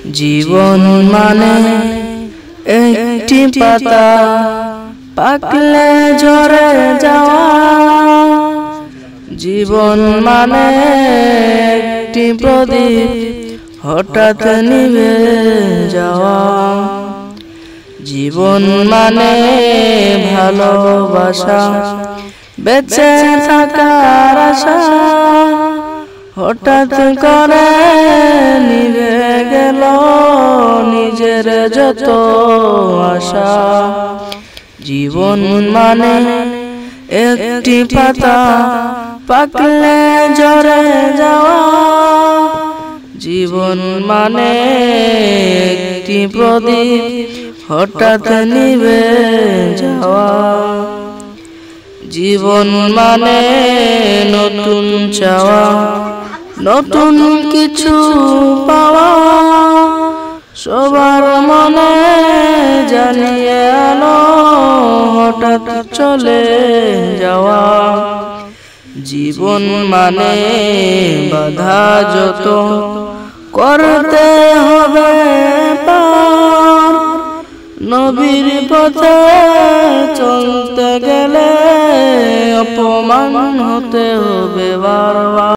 জীবন মানে একটি পাতা পাকলে ঝরে যাওয়া। জীবন মানে একটি প্রদীপ হঠাৎ নিভে যাওয়া। জীবন মানে ভালোবাসা বেঁচে থাকার আশা হঠাৎ করে নিভে গেল নিজের যত আশা। জীবন মানে একটি পাতা পাকলে ঝরে যাওয়া। জীবন মানে একটি প্রদীপ হঠাৎ নিভে যাওয়া। জীবন মানে নতুন চাওয়া, নতুন কিছু পাওয়া। সবার মনে জানিয়ে আলো হঠাৎ চলে যাওয়া। জীবন মানে বাধা যত করতে হবে পার। নবীর পথে চলতে গেলে অপমান হতে হবে বারবার।